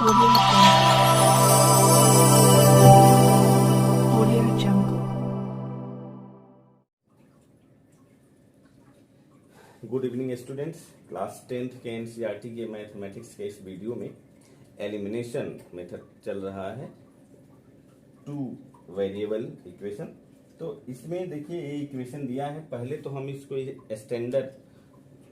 Audio Jungle. Good evening students. Class 10th के NCERT के mathematics के इस वीडियो में एलिमिनेशन मेथड चल रहा है, टू वेरिएबल इक्वेशन। तो इसमें देखिए ये इक्वेशन दिया है, पहले तो हम इसको स्टैंडर्ड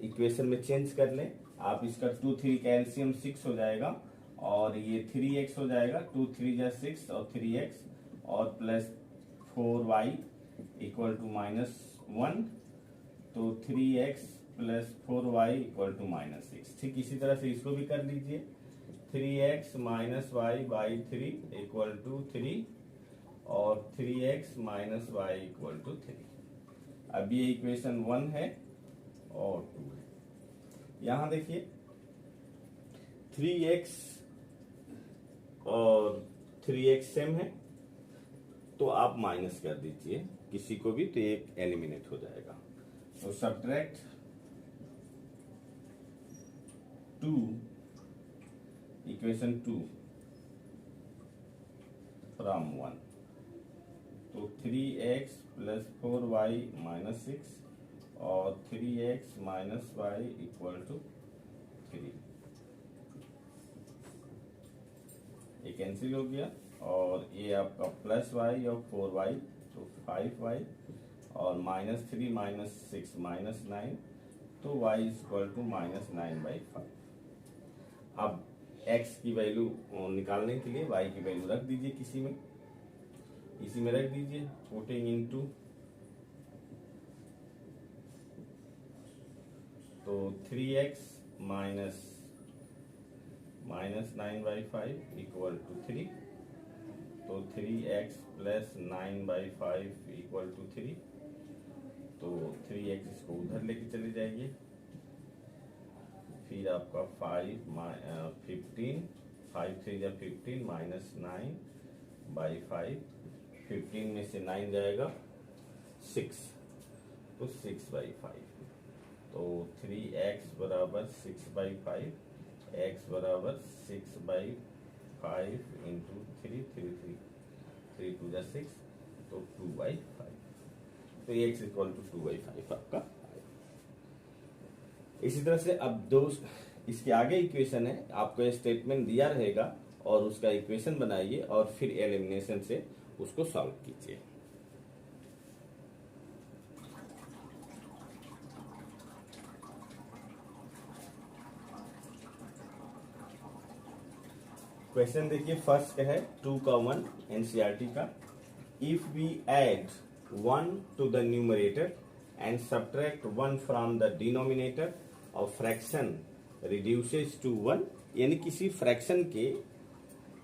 इक्वेशन में चेंज कर लें। आप इसका 2 3 का एलसीएम 6 हो जाएगा और ये 3x हो जाएगा, 2 3 जा 6 और 3x और प्लस 4y इक्वल टू -1, तो 3x plus 4y equal to -6। ठीक इसी तरह से इसको भी कर लीजिए, 3x minus y by 3 equal to 3 और 3x minus y equal to 3। अब ये इक्वेशन 1 है और 2 है। यहां देखिए 3x और 3x सेम है, तो आप माइनस कर दीजिए किसी को भी, तो एक एलिमिनेट हो जाएगा। तो सब्ट्रैक्ट 2 इक्वेशन 2 फ्रॉम 1, तो 3x प्लस 4y माइनस 6 और 3x minus y equal to 3। ये कैंसिल हो गया और ये आपका प्लस वाई और 4y, तो 5y और -3 -6 -9, तो y इक्वल टू -9/5। अब x की वैल्यू निकालने के लिए y की वैल्यू रख दीजिए इसी में रख दीजिए, पुटिंग इनटू, तो 3x माइनस -9/5 इक्वल टू 3, तो 3x प्लस 9/5 इक्वल टू 3, तो 3x इसको उधर लेके चले जाइए। फिर आपका 15 5 3 जा 15 -9/5, 15 में से 9 जाएगा 6, तो 6/5, तो 3x बराबर 6/5, x बराबर 6/5 इंटू 3 3 2 जा 6, तो 2/5, तो x इक्वल टू 2/5 आपका। इसी तरह से अब दो इसके आगे इक्वेशन है, आपको ये स्टेटमेंट दिया रहेगा और उसका इक्वेशन बनाइए और फिर एलिमिनेशन से उसको सॉल्व कीजिए। क्वेश्चन देखिए, फर्स्ट है 2 का 1 एनसीईआरटी का। If we add 1 to the numerator and subtract 1 from the denominator और फ्रैक्शन रिड्यूसेस टू 1, यानी किसी फ्रैक्शन के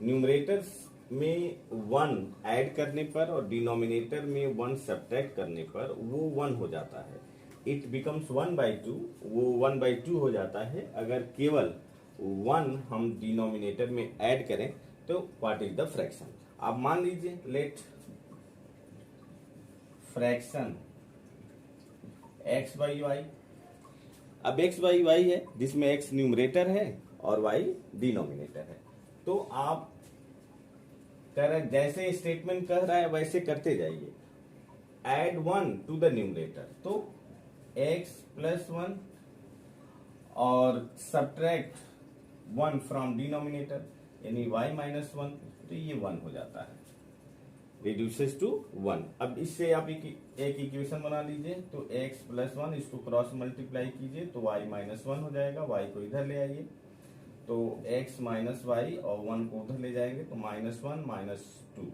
न्यूमरेटर में 1 ऐड करने पर और डिनोमिनेटर में 1 सब्ट्रैक्ट करने पर वो 1 हो जाता है। इट बिकम्स 1/2, वो 1/2 हो जाता है अगर केवल 1 हम डिनोमिनेटर में ऐड करें। तो व्हाट इज द फ्रैक्शन? आप मान लीजिए, लेट फ्रैक्शन x/y। अब x/y है जिसमें x न्यूमरेटर है और y डिनोमिनेटर है, तो आप जैसे स्टेटमेंट कह रहा है वैसे करते जाइए। एड 1 टू द न्यूमरेटर, तो x प्लस 1 और सब्ट्रैक्ट 1 फ्रॉम डिनोमिनेटर यानी y माइनस 1, तो ये 1 हो जाता है, रिड्यूसेस टू 1। अब इससे आप एक इक्वेशन बना लीजिए, तो x प्लस 1 इसको क्रॉस मल्टीप्लाई कीजिए, तो y माइनस 1 हो जाएगा, y को इधर ले आइए, तो x माइनस वाई और 1 को उधर ले जाएंगे, तो -1 -2,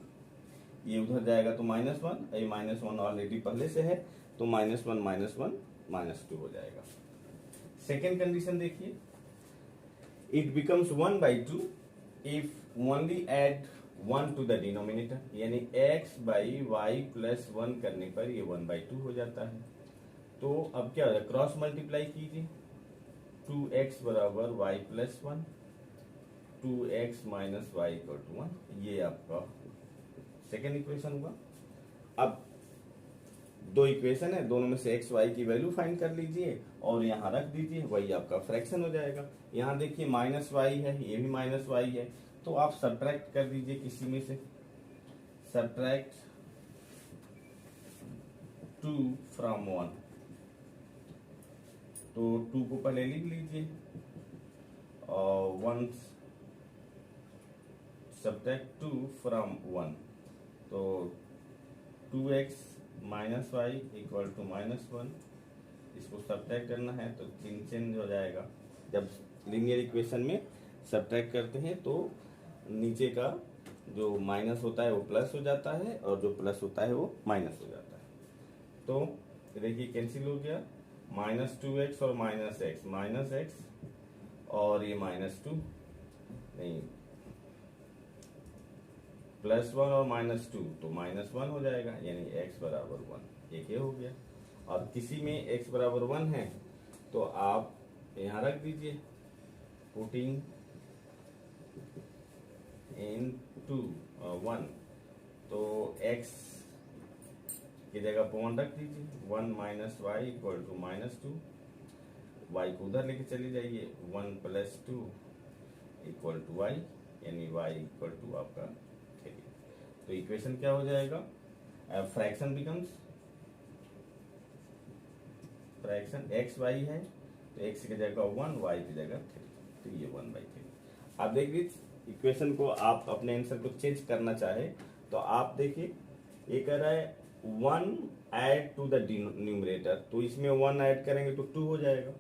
ये उधर जाएगा तो -1, ये -1 ऑलरेडी पहले से है, तो -1 -2 हो जाएगा। सेकेंड कंडीशन देखिए, it becomes 1/2 if only add 1 to the denominator, यानी x/y प्लस 1 करने पर ये 1/2 हो जाता है। तो अब क्या हो जाए, क्रॉस मल्टीप्लाई कीजिए, 2x बराबर y plus 1, 2x minus y equal to 1, ये आपका सेकेंड इक्वेशन हुआ। अब दो इक्वेशन है, दोनों में से x y की वैल्यू फाइंड कर लीजिए और यहाँ रख दीजिए, वही आपका फ्रैक्शन हो जाएगा। यहाँ देखिए माइनस वाई है, ये भी माइनस वाई है, तो आप सब्ट्रैक्ट कर दीजिए किसी में से। सब्ट्रैक्ट 2 फ्रॉम 1, तो 2 को पहले लिख लीजिए और 1 सब्ट्रैक्ट 2 फ्रॉम 1, तो 2x minus y equal to -1। इसको सब्ट्रैक्ट करना है तो चिन्ह चेंज हो जाएगा। जब लीनियर इक्वेशन में सब्ट्रैक्ट करते हैं तो नीचे का जो माइनस होता है वो प्लस हो जाता है और जो प्लस होता है वो माइनस हो जाता है। तो देखिए कैंसिल हो गया, -2x और -x, -x और ये -2 नहीं, +1 और -2 तो -1 हो जाएगा, यानी x बराबर 1, एक ये हो गया। और किसी में x बराबर 1 है तो आप यहाँ रख दीजिए, पुटिंग इनटू 1, तो x की जगह पर 1 रख दीजिए, 1 - y इक्वल टू -2, y को उधर लेके चली जाइए, 1 + 2 इक्वल टू y, यानी y इक्वल टू आपका 3। तो इक्वेशन क्या हो जाएगा, fraction becomes fraction x y है तो x की जगह 1, y की जगह 3, तो ये 1/3। आप देखिए इक्वेशन को, आप अपने आंसर को चेंज करना चाहे तो आप देखिए ये कह रहा है 1 ऐड टू द न्यूमरेटर, तो इसमें 1 ऐड करेंगे तो 2 हो जाएगा,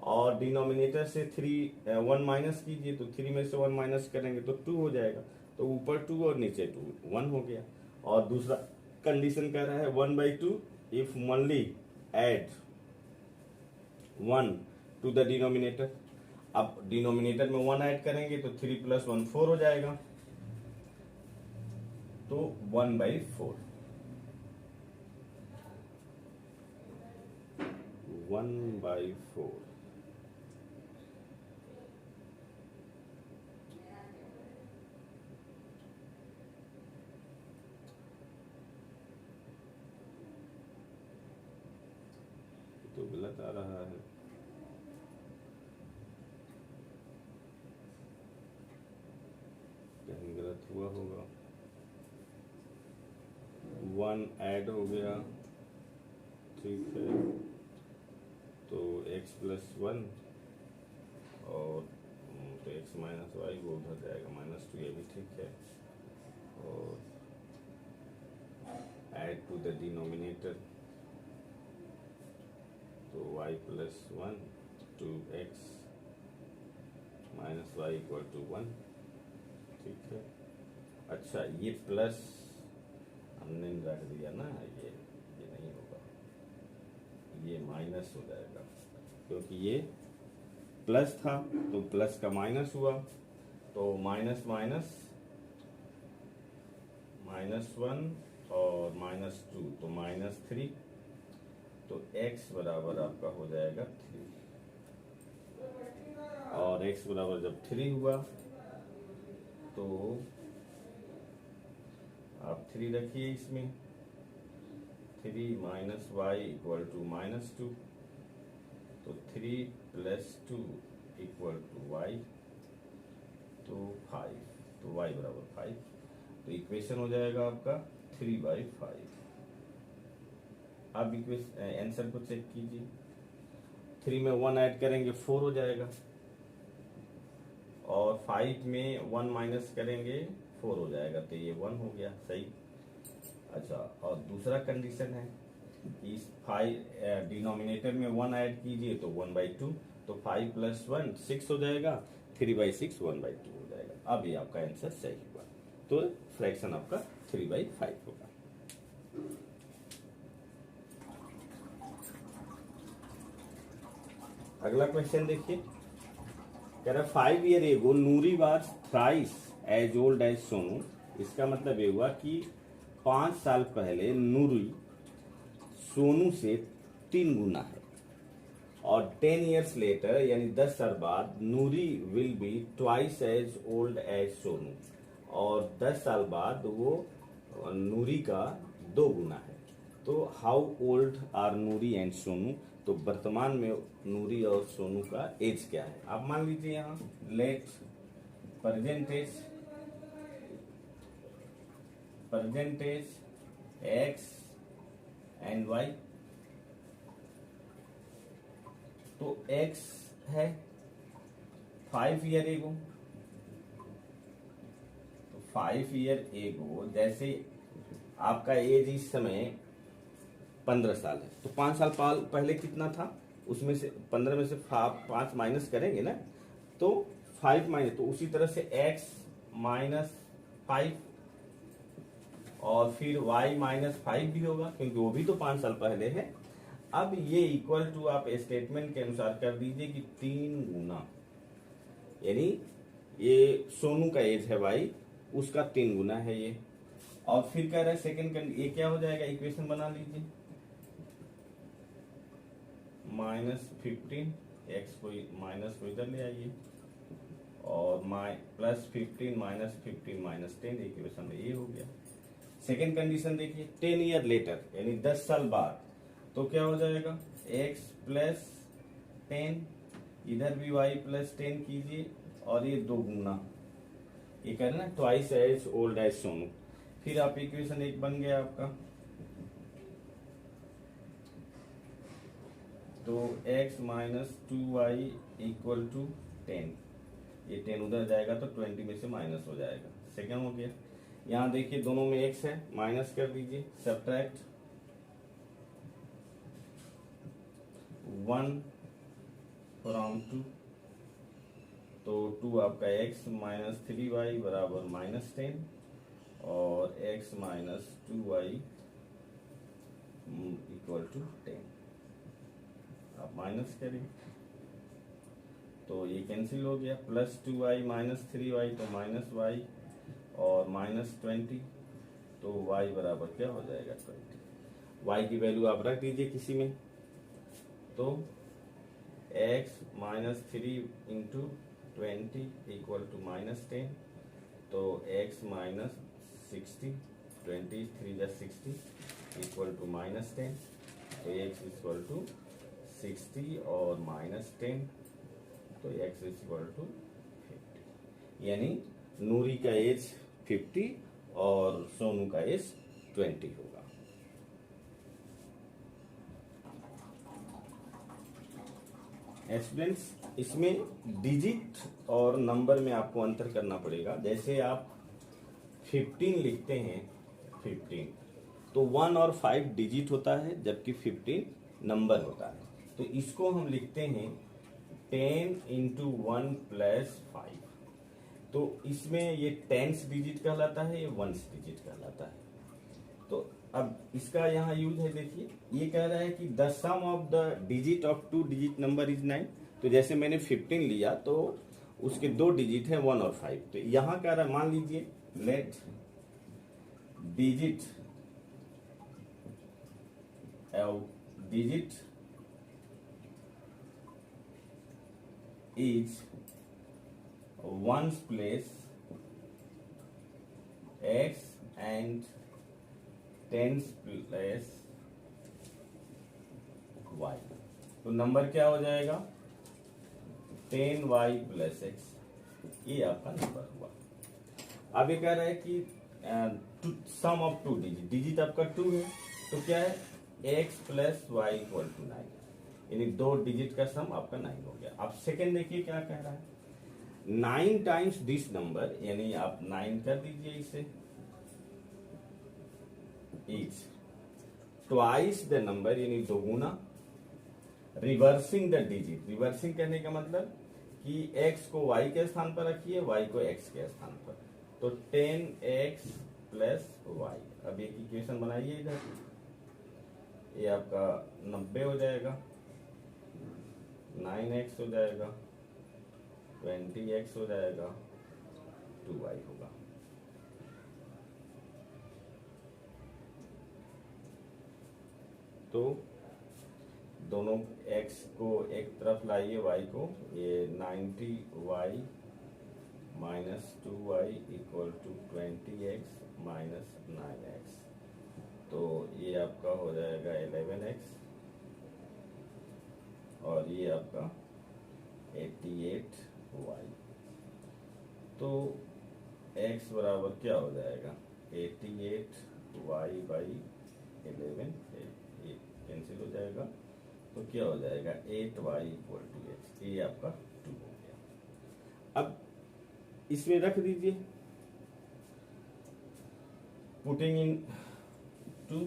और डिनोमिनेटर से 1 माइनस कीजिए तो 3 में से 1 माइनस करेंगे तो 2 हो जाएगा, तो ऊपर 2 और नीचे 2, 1 हो गया। और दूसरा कंडीशन कह रहा है 1/2 if only add 1 to the denominator. अब डिनोमिनेटर में 1 ऐड करेंगे तो 3 + 1 4 हो जाएगा, तो 1/4, 1/4। तो गलत आ रहा है, कहीं गलत हुआ होगा। 1 ऐड हो गया, ठीक है, तो x + 1 और तो x - y वो उधर जाएगा, -2, ये भी ठीक है, और ऐड टू द डिनोमिनेटर, तो y + 1 2x - y equal to 1, ठीक है। अच्छा, ये प्लस हमने रख दिया ना, ये नहीं होगा, ये माइनस हो जाएगा, क्योंकि ये प्लस था तो प्लस का माइनस हुआ, तो माइनस माइनस -1 और -2 तो -3, तो x बराबर आपका हो जाएगा 3, और x बराबर जब 3 हुआ तो आप 3 रखिए इसमें, 3 - y इक्वल टू -2, तो 3 + 2 इक्वल टू y, तो 5, तो y बराबर 5, तो इक्वेशन हो जाएगा आपका 3/5। अब इक्वेशन आंसर को चेक कीजिए, 3 में 1 ऐड करेंगे 4 हो जाएगा, और 5 में 1 माइनस करेंगे 4 हो जाएगा, तो ये 1 हो गया, सही। अच्छा, और दूसरा कंडीशन है कि इस 5 डिनोमिनेटर में 1 ऐड कीजिए तो 1/2, तो 5 + 1 6 हो जाएगा, 3/6 1/2 हो जाएगा। अब ये आपका आंसर सही हुआ, तो फ्रैक्शन आपका 3/5 होगा। अगला क्वेश्चन देखिए, कह रहा 5 year ago Nuri was thrice as old as Sonu. इसका मतलब ये हुआ कि 5 साल पहले नूरी सोनू से 3 गुना है, और 10 ईयर्स लेटर यानी 10 साल बाद Noori will be twice as old as Sonu, और 10 साल बाद वो नूरी का 2 गुना है। तो how old are Nuri and Sonu, तो वर्तमान में नूरी और सोनू का एज क्या है। आप मान लीजिए यहाँ let present age x and y. तो एक्स है 5 ईयर एगो, तो 5 ईयर एगो जैसे आपका एज इस समय 15 साल है, तो 5 साल पहले कितना था, उसमें से 15 में से 5 माइनस करेंगे ना, तो 5 माइनस, तो उसी तरह से x माइनस 5 और फिर y माइनस 5 भी होगा, क्योंकि वो भी तो 5 साल पहले है। अब ये इक्वल टू आप स्टेटमेंट के अनुसार कर दीजिए कि 3 गुना, यानी ये सोनू का एज है y, उसका 3 गुना है ये। और फिर कह रहा है सेकंड, ये क्या हो जाएगा, इक्वेशन बना लीजिए, -15 एक्स को माइनस को इधर ले आइए और +15 -15 -10 इक्वेशन में ये हो गया। सेकेंड कंडीशन देखिए 10 ईयर लेटर, यानी 10 साल बाद, तो क्या हो जाएगा x प्लस 10, इधर भी y प्लस 10 कीजिए और ये 2 गुना, ये करना है twice as old as Sonu. फिर आप इक्वेशन 1 बन गया आपका, तो x minus 2y equal to 10, ये 10 उधर जाएगा तो 20 में से माइनस हो जाएगा, सेकंड हो गया। यहाँ देखिए दोनों में x है, माइनस कर दीजिए, सब्ट्रैक्ट 1 फ्रॉम 2, तो 2 आपका x माइनस 3y बराबर -10 और x minus 2y equal to 10। आप माइनस करें तो ये कैंसिल हो गया, प्लस 2y माइनस 3y तो -y और -20, तो y बराबर क्या हो जाएगा 20। y की वैल्यू आप रख दीजिए किसी में, तो x minus 3 into 20 equal to -10, तो x माइनस 60, 20 3 जा 60 इक्वल टू -10, तो x इक्वल टू 60 और -10, तो x इक्वल टू 50, यानी नूरी का एज 50 और सोनू का एज 20 होगा। स्टूडेंट्स, इसमें डिजिट और नंबर में आपको अंतर करना पड़ेगा। जैसे आप 15 लिखते हैं, 15 तो 1 और 5 डिजिट होता है, जबकि 15 नंबर होता है। तो इसको हम लिखते हैं 10 इंटू 1 प्लस 5, तो इसमें ये टेंस डिजिट कहलाता है, ये वंस डिजिट कहलाता है। तो अब इसका यहाँ यूज है, देखिए ये कह रहा है कि the sum of the digit of 2 digit number is 9। तो जैसे मैंने 15 लिया तो उसके 2 डिजिट है 1 और 5, तो यहाँ कह रहा है, मान लीजिए let digit is 1's place x and 10's place y, तो नंबर क्या हो जाएगा 10y प्लस x, ये आपका नंबर हुआ। अब ये कह रहा है कि सम ऑफ 2 डिजिट, डिजिट आपका 2 है, तो क्या है x plus y equal to 9, यानी 2 डिजिट का सम आपका 9 हो गया। अब सेकेंड देखिए क्या कह रहा है, 9 टाइम्स दिस नंबर, यानी आप 9 कर दीजिए इसे, इज ट्वाइस द नंबर, यानी 2 गुना, रिवर्सिंग द डिजिट, रिवर्सिंग कहने का मतलब कि x को y के स्थान पर रखिए, y को x के स्थान पर, तो 10x प्लस y। अब एक इक्वेशन बनाइए इधर, ये आपका 90 हो जाएगा, 9x हो जाएगा, 20x हो जाएगा, 2y होगा। तो दोनों x को एक तरफ लाइए, y को, ये 90y minus 2y equal to 20x minus 9x, तो ये आपका हो जाएगा 11x और ये आपका 88y। तो x बराबर क्या हो जाएगा, 88y बाई 11, ये कैंसिल हो जाएगा, तो क्या हो जाएगा 8y इक्वल टू x। ये आपका 2 हो गया। अब इसमें रख दीजिए, पुटिंग इन 2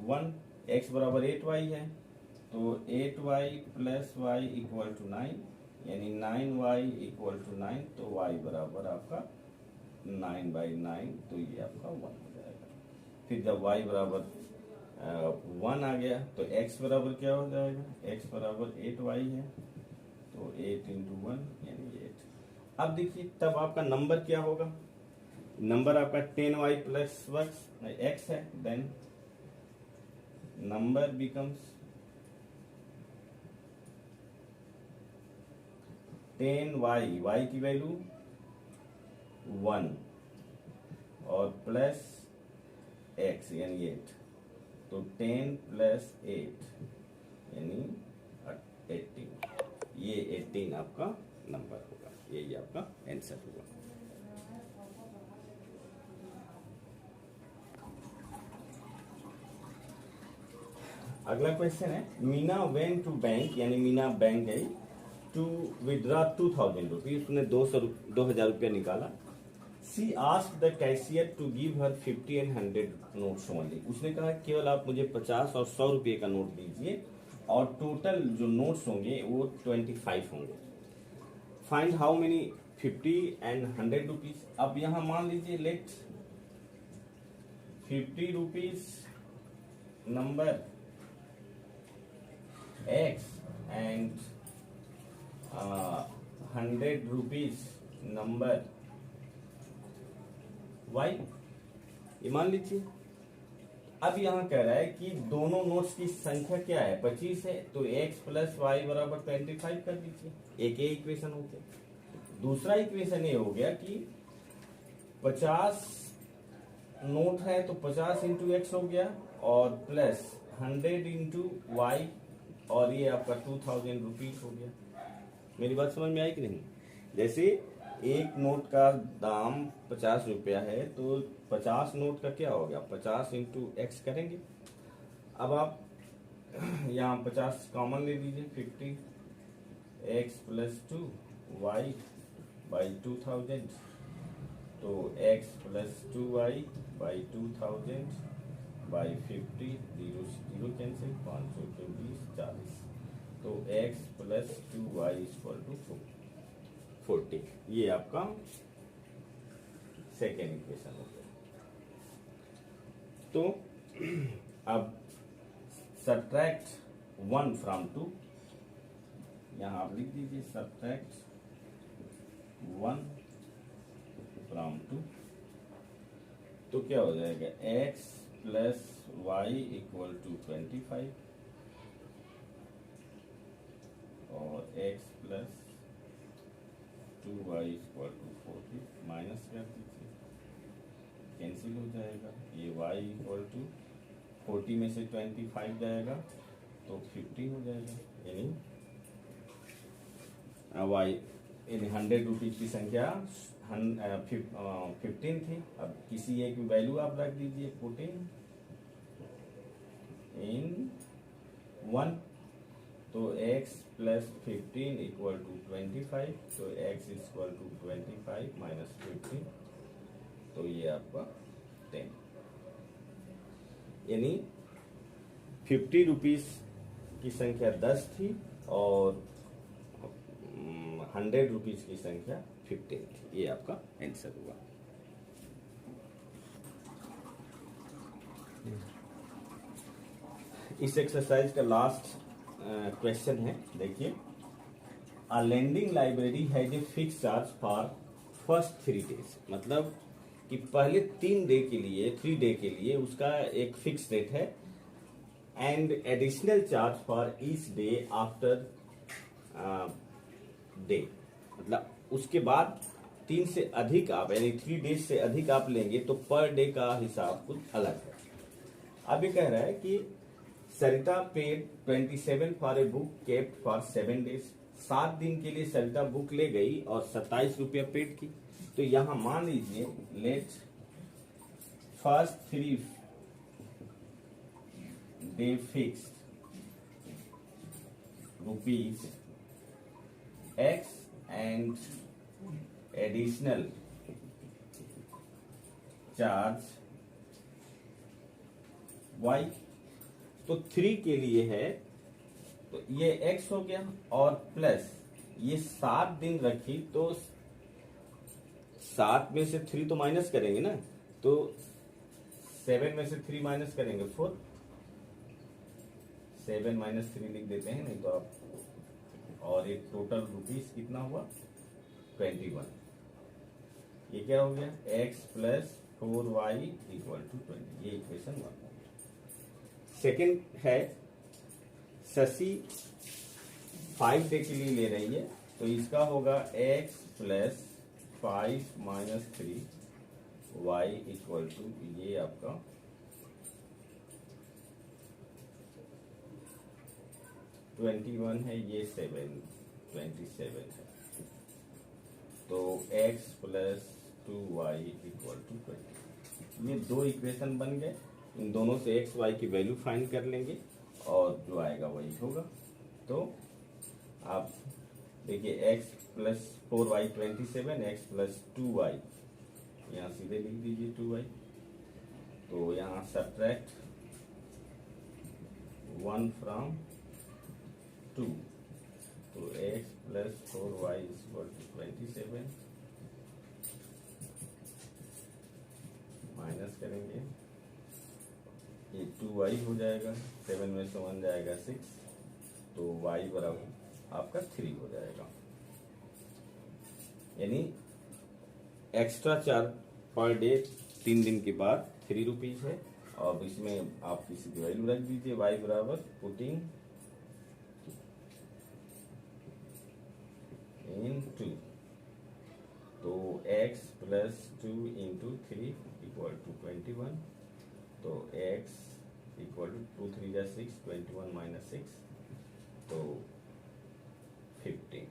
1, x बराबर 8y है, तो 8y plus y equal to 9, यानी 9y इक्वल टू 9, तो y बराबर आपका 9/9, तो ये आपका 1 हो जाएगा। फिर जब y बराबर 1 आ गया तो x बराबर क्या हो जाएगा, x बराबर 8y है, तो 8 इंटू 1 यानी 8। अब देखिए तब आपका नंबर क्या होगा, नंबर आपका 10y प्लस x है, then number becomes 10y, y की वैल्यू 1 और प्लस x यानी 8, तो 10 प्लस 8 यानी 18। ये 18 आपका नंबर होगा, यही आपका आंसर होगा। अगला क्वेश्चन है, मीना वेंट टू बैंक, यानी मीना बैंक गई टू विड्रॉ 2000 रुपीज, उसने 2000 रुपया निकाला। She asked the cashier to give her 50 and 100 notes only, उसने कहा केवल आप मुझे 50 और 100 रुपये का नोट दीजिए और टोटल जो नोट्स होंगे वो 25 होंगे। Find how many 50 and 100 rupees. अब यहां मान लीजिए let 50 rupees number x and 100 rupees number y, ये मान लीजिए। अब यहां कह रहा है कि दोनों नोट्स की संख्या क्या है, 25 है, तो x प्लस वाई बराबर 25 कर दीजिए, एक ये इक्वेशन हो गया। दूसरा इक्वेशन ये हो गया कि 50 नोट है तो 50 इंटू एक्स हो गया और प्लस 100 इंटू वाई, और ये आपका 2000 रुपीज हो गया। मेरी बात समझ में आई कि नहीं? जैसे एक नोट का दाम 50 रुपया है तो 50 नोट का क्या हो गया, 50 इंटू एक्स करेंगे। अब आप यहाँ 50 कॉमन ले लीजिए, 50 एक्स प्लस 2 वाई बाई 2000, तो x plus 2y by 2000 by 50, 0 0 cancel, 500 के 20 40, तो x plus 2y equal to 40। ये आपका सेकेंड इक्वेशन हो गया। तो अब सब्ट्रैक्ट 1 फ्रॉम 2, यहां आप लिख दीजिए सब्ट्रैक्ट 1 फ्रॉम 2, तो क्या हो जाएगा x plus y equal to 25 और x plus 2y equal to 40, minus कर दीजिए, कैंसिल हो जाएगा। ये y इक्वल टू 40 में से 25 जाएगा तो 50 हो जाएगा, यानी y यानी 100 रुपीज की संख्या 15 थी। अब किसी एक वैल्यू आप रख दीजिए, पुटिंग इन 1, तो x प्लस 15 इक्वल टू 25, तो x इक्वल टू 25 माइनस 15, तो ये आपका 10, यानी 50 रुपीज की संख्या 10 थी और 100 रुपीज की संख्या 15 थी। ये आपका आंसर हुआ। इस एक्सरसाइज का लास्ट क्वेश्चन है, देखिए। A lending library has a fix charge for first 3 days, मतलब कि पहले 3 डे के लिए उसका एक फिक्स रेट है, and additional charge for each day after day, मतलब उसके बाद 3 से अधिक आप यानी 3 डेज से अधिक आप लेंगे तो पर डे का हिसाब कुछ अलग है। अब ये कह रहा है कि Sarita paid 27 for a book kept for 7 days. 7 दिन के लिए सरिता बुक ले गई और 27 रुपया पेड की। तो यहां मान लीजिए let first 3 day fix rupees x and additional charge y. तो 3 के लिए है तो ये x हो गया और प्लस ये 7 दिन रखी तो 7 में से 3 तो माइनस करेंगे ना, तो 7 में से 3 माइनस करेंगे 4। 7 माइनस 3 लिख देते हैं, नहीं तो आप, और एक टोटल रुपीस कितना हुआ 21। ये क्या हो गया x plus 4y equal to 20। ये इक्वेशन 1। सेकेंड है शशि 5 डे के लिए ले रही है, तो इसका होगा x plus 5 minus 3 y equal to, ये आपका 21 है, ये 27 है। तो x plus 2y equal to 20। ये दो इक्वेशन बन गए। इन दोनों से x y की वैल्यू फाइंड कर लेंगे और जो आएगा वही होगा। तो आप देखिए x plus 4y 27, x plus 2y, यहाँ सीधे लिख दीजिए 2y। तो यहाँ सब्ट्रैक्ट 1 फ्रॉम 2, तो x plus 4y equal to 27 minus करेंगे, ये 2y हो जाएगा, 7 में से 1 जाएगा 6, तो y बराबर आपका 3 हो जाएगा। यानी एक्स्ट्रा चार्ज पर डे 3 दिन के बाद 3 रुपीज है। और इसमें आप किसी की वैल्यू रख दीजिए, y बराबर पुटिंग इन 2, तो x plus 2 into 3 equal to 21। तो x इक्वल टू 2 3 जा 6, 21 माइनस 6, तो 15।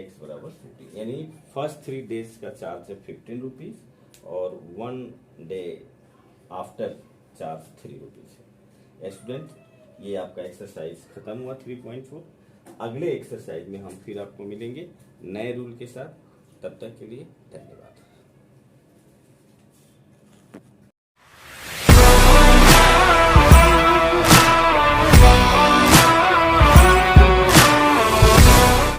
x बराबर 15, यानी फर्स्ट 3 डेज का चार्ज है 15 रुपीज और 1 डे आफ्टर चार्ज 3 रुपीज है। स्टूडेंट, ये आपका एक्सरसाइज खत्म हुआ 3.4। अगले एक्सरसाइज में हम फिर आपको मिलेंगे नए रूल के साथ। तब तक के लिए धन्यवाद।